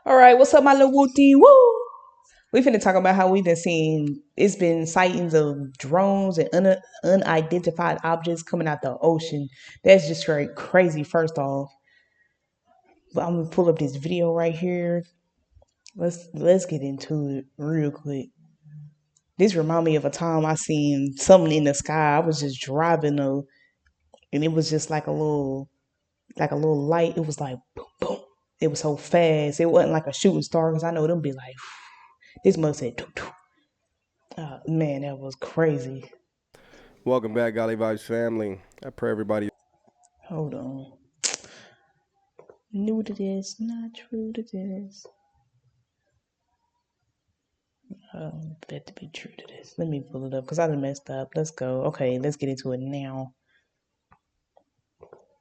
All right, what's up, my little wooty woo? We finna talk about how we've been seeing it's been sightings of drones and unidentified objects coming out the ocean. That's just straight crazy. First off, but I'm gonna pull up this video right here. Let's get into it real quick. This remind me of a time I seen something in the sky. I was just driving and it was just like a little light. It was like boom, boom. It was so fast. It wasn't like a shooting star because I know them be like this must say doo, doo. Man, that was crazy. Welcome back, Golly Vibes family. I pray everybody. Hold on. New to this, not true to this. Bet to be true to this. Let me pull it up because I done messed up. Let's go. Okay, let's get into it now.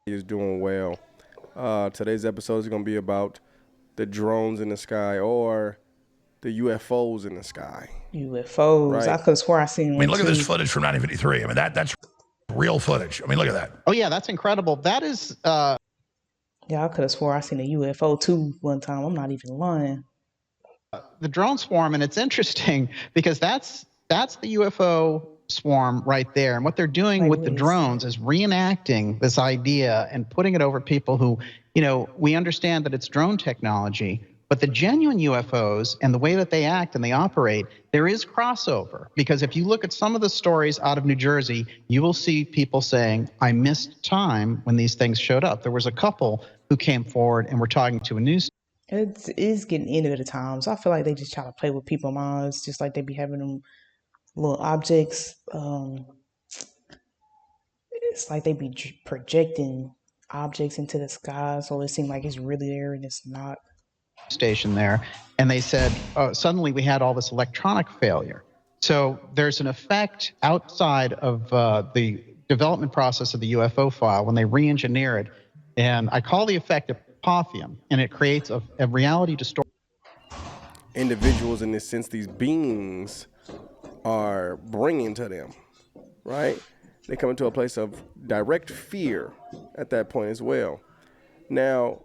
Is doing well. Today's episode is going to be about the drones in the sky or the UFOs in the sky. UFOs. Right. I could have swore I seen one. Look at too. this footage from 1953. That's real footage. Look at that. Oh yeah, that's incredible. That is Yeah, I could have swore I seen a UFO too one time. I'm not even lying. the drone swarm, and it's interesting because that's the UFO swarm right there. And what they're doing with the drones is reenacting this idea and putting it over people who, we understand that it's drone technology, but the genuine UFOs and the way that they act and they operate, there is crossover. Because if you look at some of the stories out of New Jersey, you will see people saying, I missed time when these things showed up. There was a couple who came forward and were talking to a news. It's getting into the times. I feel like they just try to play with people's minds, just like they be having them little objects. It's like they be projecting objects into the sky, so it seems like it's really there and it's not. Station there, and they said suddenly we had all this electronic failure. So there's an effect outside of the development process of the UFO file when they re-engineer it, and I call the effect apothium, and it creates a reality distortion. Individuals, in this sense, these beings are bringing to them, right? They come into a place of direct fear at that point as well. Now,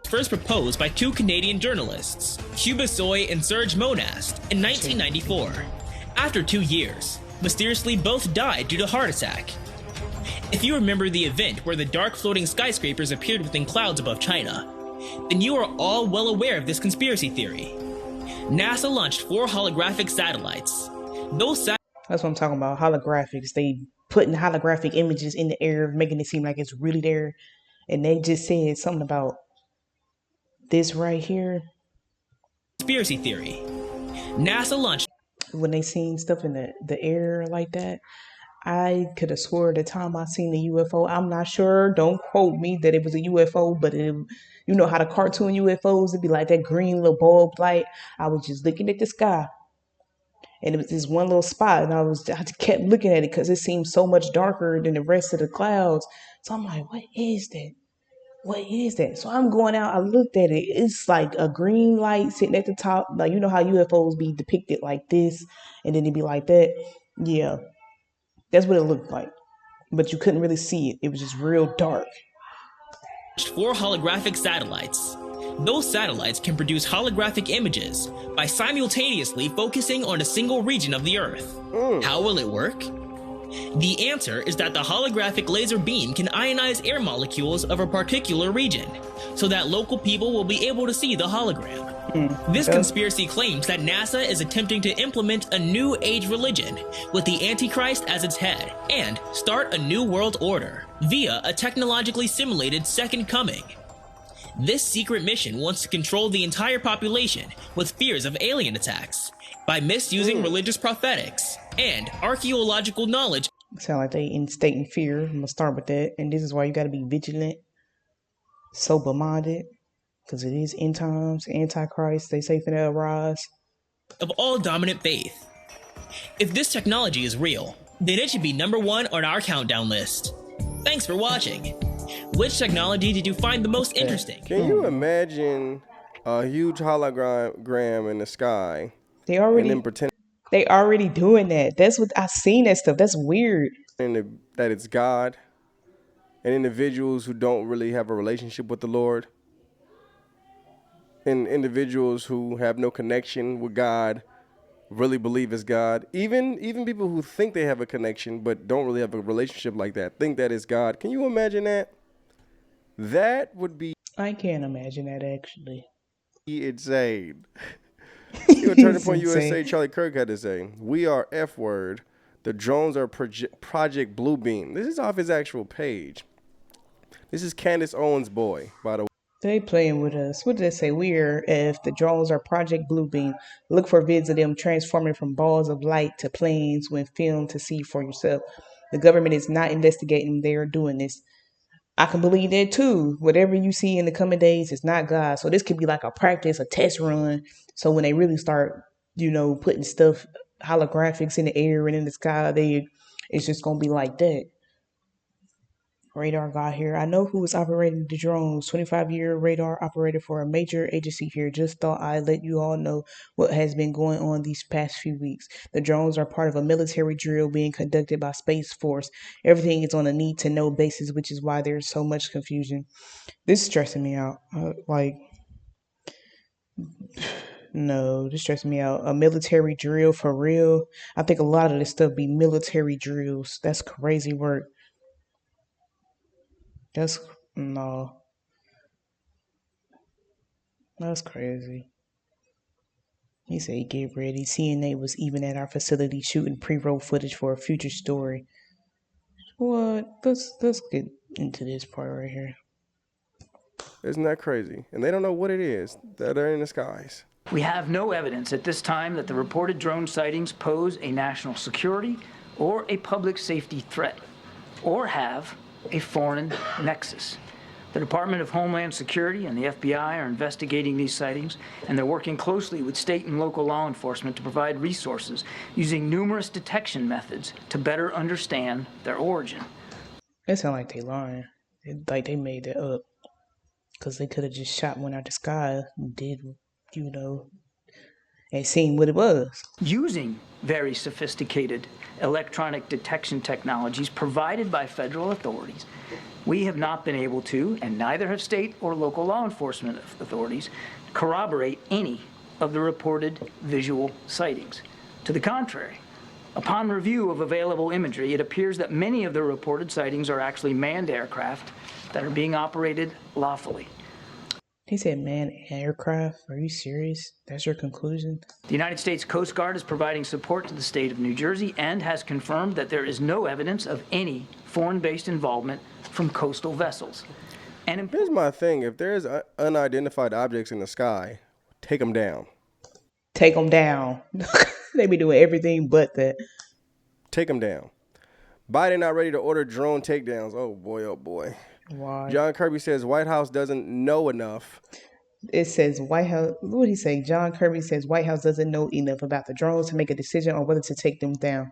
first proposed by two Canadian journalists, Cuba Soy and Serge Monast, in 1994. After 2 years, mysteriously both died due to heart attack. If you remember the event where the dark floating skyscrapers appeared within clouds above China, then you are all well aware of this conspiracy theory. NASA launched 4 holographic satellites. That's what I'm talking about, holographics. They putting holographic images in the air, making it seem like it's really there. And they just said something about this right here. Conspiracy theory. NASA launched. When they seen stuff in the air like that, I could have swore the time I seen the UFO. I'm not sure. Don't quote me that it was a UFO, but you know how the cartoon UFOs, it'd be like that green little bulb light. I was just looking at the sky, and it was this one little spot, and I just kept looking at it because it seemed so much darker than the rest of the clouds. So I'm like, what is that? What is that? So I'm going out. I looked at it. It's like a green light sitting at the top. Like, you know how UFOs be depicted like this, and then it'd be like that. Yeah, that's what it looked like. But you couldn't really see it. It was just real dark. 4 holographic satellites. Those satellites can produce holographic images by simultaneously focusing on a single region of the Earth. How will it work? The answer is that the holographic laser beam can ionize air molecules of a particular region, so that local people will be able to see the hologram. This conspiracy claims that NASA is attempting to implement a new age religion with the Antichrist as its head and start a new world order via a technologically simulated second coming. This secret mission wants to control the entire population with fears of alien attacks by misusing religious prophetics and archaeological knowledge. Sound like they instating fear. I'm gonna start with that, and this is why you got to be vigilant, sober-minded, because it is end times, Antichrist. They say finna arise. Of all dominant faith. If this technology is real, then it should be number 1 on our countdown list. Thanks for watching. Which technology did you find the most interesting? Can you imagine a huge hologram in the sky? They already doing that. That's what I seen that stuff. That's weird. That it's God and individuals who don't really have a relationship with the Lord and individuals who have no connection with God really believe it's God. Even people who think they have a connection but don't really have a relationship like that think that it's God. Can you imagine that? That would be I can't imagine that actually. insane. See what Turning It's Point USA insane. Charlie Kirk had to say. We are F word. The drones are Project Bluebeam. This is off his actual page. This is Candace Owens' boy, by the way. They playing with us. What did they say? We're if the drones are Project Bluebeam. Look for vids of them transforming from balls of light to planes when filmed to see for yourself. The government is not investigating. They are doing this. I can believe that too. Whatever you see in the coming days is not God. So this could be like a practice, a test run. So when they really start, putting stuff, holographics in the air and in the sky, it's just gonna be like that. Radar guy here. I know who is operating the drones. 25-year radar operator for a major agency here. Just thought I'd let you all know what has been going on these past few weeks. The drones are part of a military drill being conducted by Space Force. Everything is on a need-to-know basis, which is why there's so much confusion. This is stressing me out. No, this stresses me out. A military drill for real. I think a lot of this stuff be military drills. That's crazy work. No. That's crazy. He said, get ready. CNA was even at our facility shooting pre-roll footage for a future story. What? Let's get into this part right here. Isn't that crazy? And they don't know what it is that are in the skies. We have no evidence at this time that the reported drone sightings pose a national security or a public safety threat, or have a foreign nexus. The Department of Homeland Security and the FBI are investigating these sightings, and they're working closely with state and local law enforcement to provide resources using numerous detection methods to better understand their origin. It sounds like they lying. Like they made that up. Because they could have just shot one out the sky and did, and seen what it was. Using very sophisticated electronic detection technologies provided by federal authorities, we have not been able to, and neither have state or local law enforcement authorities, corroborate any of the reported visual sightings. To the contrary, upon review of available imagery, it appears that many of the reported sightings are actually manned aircraft that are being operated lawfully. He said manned aircraft? Are you serious? That's your conclusion? The United States Coast Guard is providing support to the state of New Jersey and has confirmed that there is no evidence of any foreign-based involvement from coastal vessels. And here's my thing. If there's unidentified objects in the sky, take them down. Take them down. They be doing everything but that. Take them down. Biden not ready to order drone takedowns. Oh, boy, oh, boy. Why? John Kirby says White House doesn't know enough. It says White House. What did he say? John Kirby says White House doesn't know enough about the drones to make a decision on whether to take them down.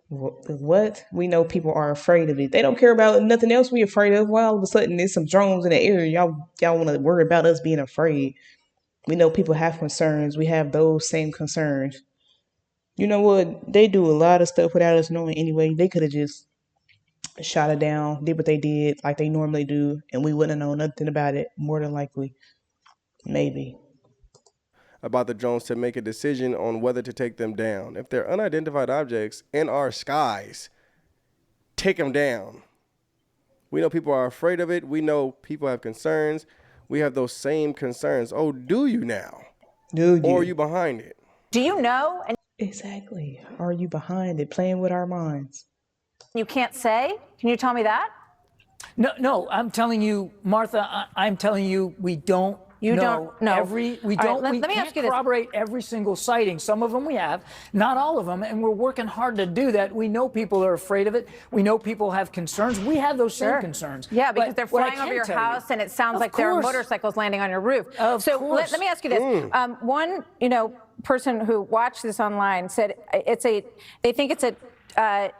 What? We know people are afraid of it. They don't care about nothing else we afraid of. Why all of a sudden there's some drones in the air? Y'all want to worry about us being afraid. We know people have concerns. We have those same concerns. You know what? They do a lot of stuff without us knowing anyway. They could have just shot it down, did what they did like they normally do, and we wouldn't have known nothing about it, more than likely. Maybe. About the drones to make a decision on whether to take them down. If they're unidentified objects in our skies, take them down. We know people are afraid of it. We know people have concerns. We have those same concerns. Oh, do you now? Do you? Or are you behind it? Do you know? Exactly. Are you behind it, playing with our minds? You can't say? Can you tell me that? No, I'm telling you, Martha, I'm telling you, we don't You know. don't know. We don't. Let We me can't ask you this. corroborate every single sighting. Some of them we have, not all of them, and we're working hard to do that. We know people are afraid of it. We know people have concerns. We have those same concerns. Yeah, because But they're what I flying over can your tell house, you- and it sounds Of like there are course. motorcycles landing on your roof. Of so course. let me ask you this: one, person who watched this online said they think it's a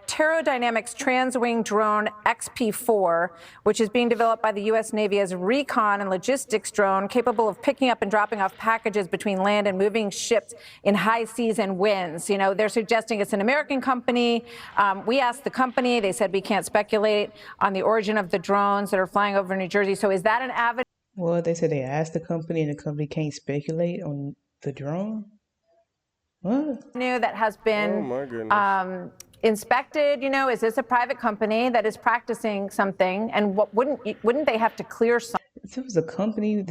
Pterodynamics Transwing Drone XP4, which is being developed by the U.S. Navy as a recon and logistics drone capable of picking up and dropping off packages between land and moving ships in high seas and winds. They're suggesting it's an American company. We asked the company. They said we can't speculate on the origin of the drones that are flying over New Jersey. So is that an avenue? Well, they said they asked the company, and the company can't speculate on the drone. What? New that has Oh been my goodness. inspected. You know, is this a private company that is practicing something? And what wouldn't they have to clear something? If it was a company,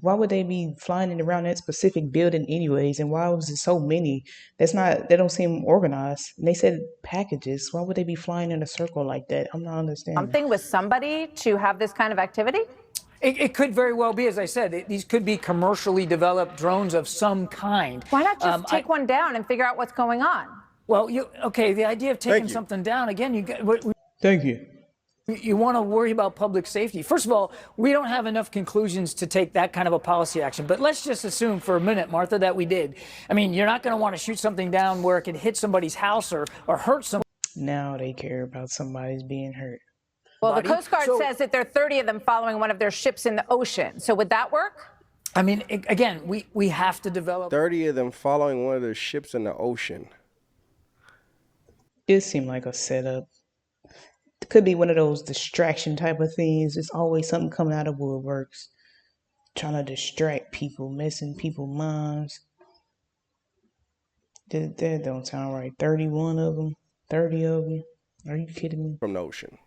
why would they be flying it around that specific building anyways? And why was it so many? They don't seem organized. And they said packages. Why would they be flying in a circle like that? I'm not understanding. Something with somebody to have this kind of activity? It could very well be, as I said, these could be commercially developed drones of some kind. Why not just take one down and figure out what's going on? Well, the idea of taking something down, again, Thank you. You want to worry about public safety. First of all, we don't have enough conclusions to take that kind of a policy action. But let's just assume for a minute, Martha, that we did. I mean, you're not going to want to shoot something down where it could hit somebody's house or hurt somebody. Now they care about somebody's being hurt. Well, the Coast Guard says that there are 30 of them following one of their ships in the ocean. So would that work? I mean, again, we have to develop 30 of them following one of their ships in the ocean. It seemed like a setup. It could be one of those distraction type of things. There's always something coming out of woodworks, trying to distract people, messing people's minds. That don't sound right. 31 of them, 30 of them. Are you kidding me? From the ocean.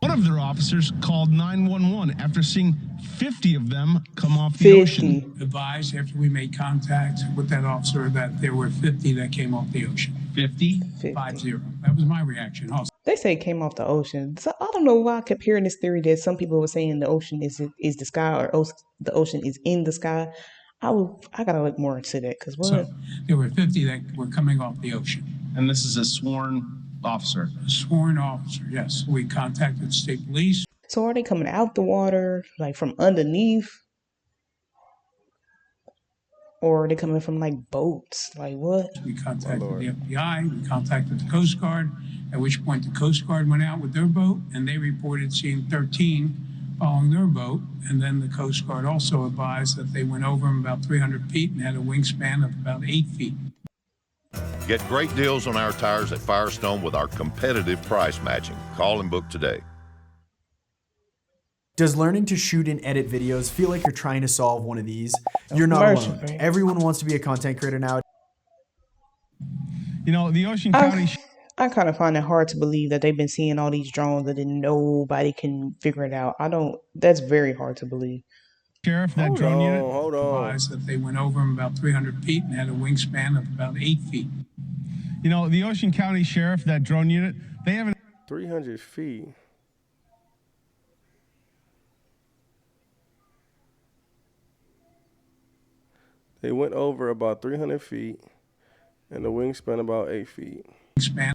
One of their officers called 911 after seeing 50 of them come off the ocean. Advised after we made contact with that officer that there were 50 that came off the ocean. 50? 50. That was my reaction also. They say it came off the ocean. So I don't know why I kept hearing this theory that some people were saying the ocean is the sky, or the ocean is in the sky. I gotta look more into that, because what? So there were 50 that were coming off the ocean. And this is a sworn officer. A sworn officer, yes. We contacted state police. So are they coming out the water, like from underneath? Or are they coming from like boats? Like what? We contacted the FBI, we contacted the Coast Guard, at which point the Coast Guard went out with their boat and they reported seeing 13 following their boat. And then the Coast Guard also advised that they went over them about 300 feet and had a wingspan of about 8 feet. Get great deals on our tires at Firestone with our competitive price matching. Call and book today. Does learning to shoot and edit videos feel like you're trying to solve one of these? You're not alone. Everyone wants to be a content creator now. You know, the Ocean County... I kind of find it hard to believe that they've been seeing all these drones and then nobody can figure it out. That's very hard to believe. Sheriff, that drone unit... Hold on. Advised that they went over them about 300 feet and had a wingspan of about 8 feet. You know, the Ocean County Sheriff, that drone unit, they haven't... 300 feet. They went over about 300 feet, and the wingspan about 8 feet. Wingspan.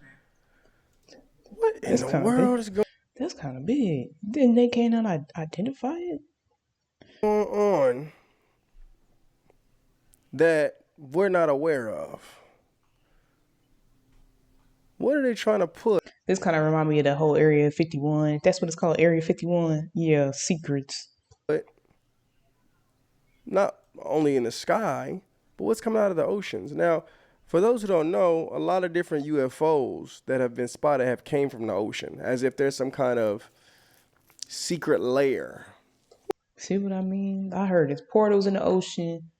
What in the world is going That's kind of big. Then they can't identify it? on that we're not aware of? What are they trying to put? This kind of remind me of the whole Area 51. That's what it's called, Area 51. Yeah, secrets. But not only in the sky, but what's coming out of the oceans. Now, for those who don't know, a lot of different UFOs that have been spotted have came from the ocean, as if there's some kind of secret lair. See what I mean? I heard it's portals in the ocean.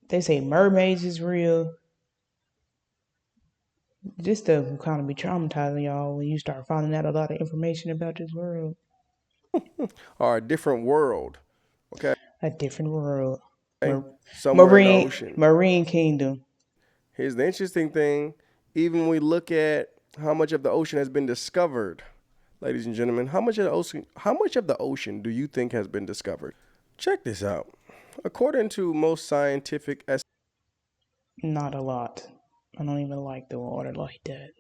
They say mermaids is real. This stuff will kind of be traumatizing y'all when you start finding out a lot of information about this world. Or a different world. Okay. A different world. Somewhere in the ocean. Marine kingdom. Here's the interesting thing. Even when we look at how much of the ocean has been discovered, ladies and gentlemen, how much of the ocean do you think has been discovered? Check this out. According to most scientific estimates, not a lot. I don't even like the water like that.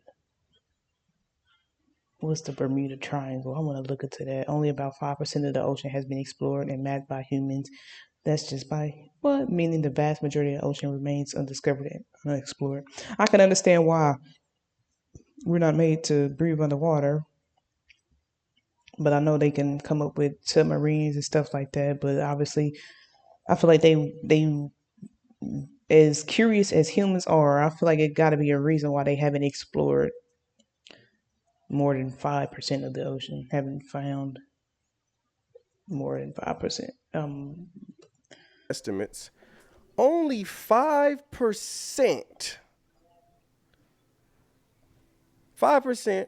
What's the Bermuda Triangle? I want to look into that. Only about 5% of the ocean has been explored and mapped by humans. That's just by what? Meaning the vast majority of the ocean remains undiscovered and unexplored. I can understand why we're not made to breathe underwater. But I know they can come up with submarines and stuff like that. But obviously, I feel like they as curious as humans are, I feel like it got to be a reason why they haven't explored more than 5% of the ocean. Haven't found more than 5%. Estimates, only 5%. 5%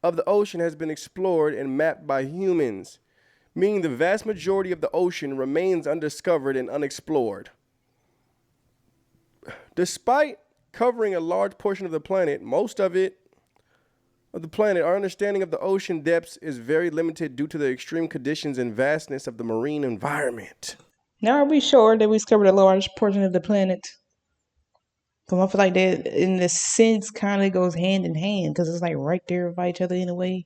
of the ocean has been explored and mapped by humans, meaning the vast majority of the ocean remains undiscovered and unexplored. Despite covering a large portion of the planet, our understanding of the ocean depths is very limited due to the extreme conditions and vastness of the marine environment. Now, are we sure that we discovered a large portion of the planet? Because I feel like that, in a sense, kind of goes hand in hand because it's like right there by each other in a way.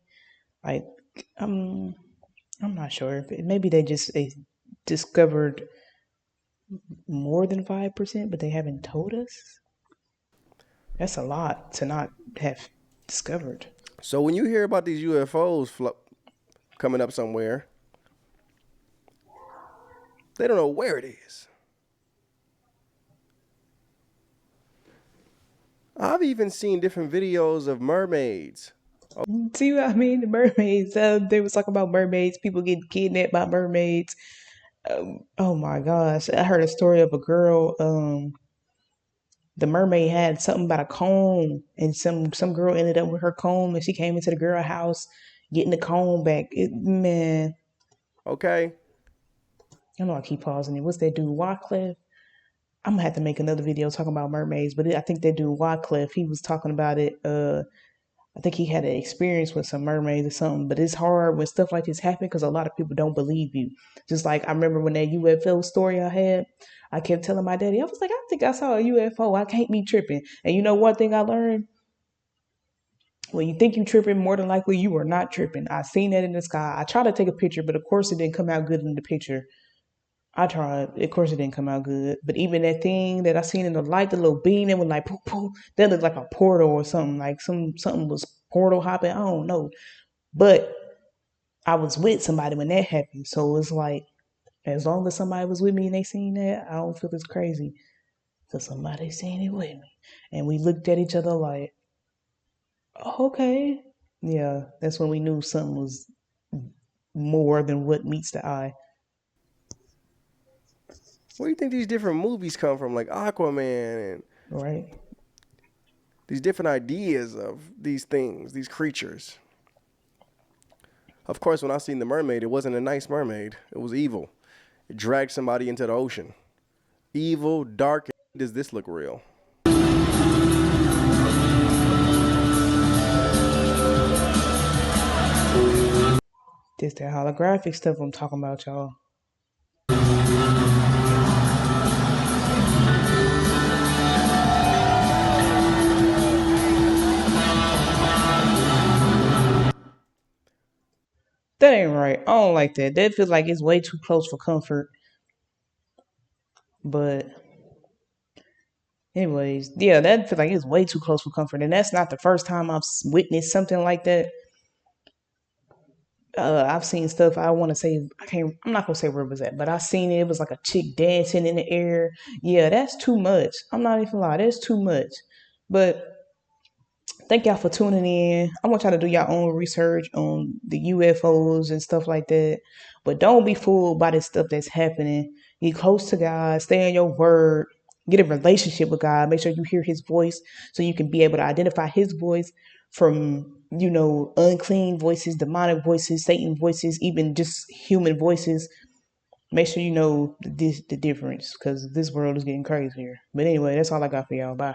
Like, I'm not sure. Maybe they discovered more than 5%, but they haven't told us. That's a lot to not have discovered. So when you hear about these UFOs coming up somewhere, they don't know where it is. I've even seen different videos of mermaids. See what I mean? The mermaids. They was talking about mermaids. People getting kidnapped by mermaids. Oh my gosh! I heard a story of a girl. The mermaid had something about a comb, and some girl ended up with her comb, and she came into the girl house getting the comb back. Man. Okay. I know I keep pausing it. What's that dude, Wycliffe? I'm gonna have to make another video talking about mermaids, but I think that dude Wycliffe, he was talking about it. I think he had an experience with some mermaids or something. But it's hard when stuff like this happen because a lot of people don't believe you. Just like I remember when that UFO story I had, I kept telling my daddy, I was like, I think I saw a UFO. I can't be tripping. And you know one thing I learned? When you think you tripping, more than likely you are not tripping. I seen that in the sky. I tried to take a picture, but of course it didn't come out good in the picture. I tried. Of course, it didn't come out good. But even that thing that I seen in the light, the little beam that was like poof poof, that looked like a portal or something. Like something was portal hopping. I don't know. But I was with somebody when that happened, so it's like as long as somebody was with me and they seen that, I don't feel it's crazy. Cause somebody seen it with me, and we looked at each other like, oh, okay, yeah. That's when we knew something was more than what meets the eye. Where do you think these different movies come from, like Aquaman and these different ideas of these things, these creatures? Of course, when I seen the mermaid, it wasn't a nice mermaid. It was evil. It dragged somebody into the ocean. Evil, dark. Does this look real? This that holographic stuff I'm talking about, y'all. That ain't right. I don't like that. That feels like it's way too close for comfort. But anyways, yeah, that feels like it's way too close for comfort. And that's not the first time I've witnessed something like that. I've seen stuff. I want to say I'm not gonna say where it was at, but I seen it. It was like a chick dancing in the air. Yeah, that's too much. I'm not even lying. That's too much. But thank y'all for tuning in. I want y'all to do your own research on the UFOs and stuff like that. But don't be fooled by this stuff that's happening. Get close to God. Stay in your word. Get a relationship with God. Make sure you hear his voice so you can be able to identify his voice from, unclean voices, demonic voices, Satan voices, even just human voices. Make sure you know the difference because this world is getting crazier. But anyway, that's all I got for y'all. Bye.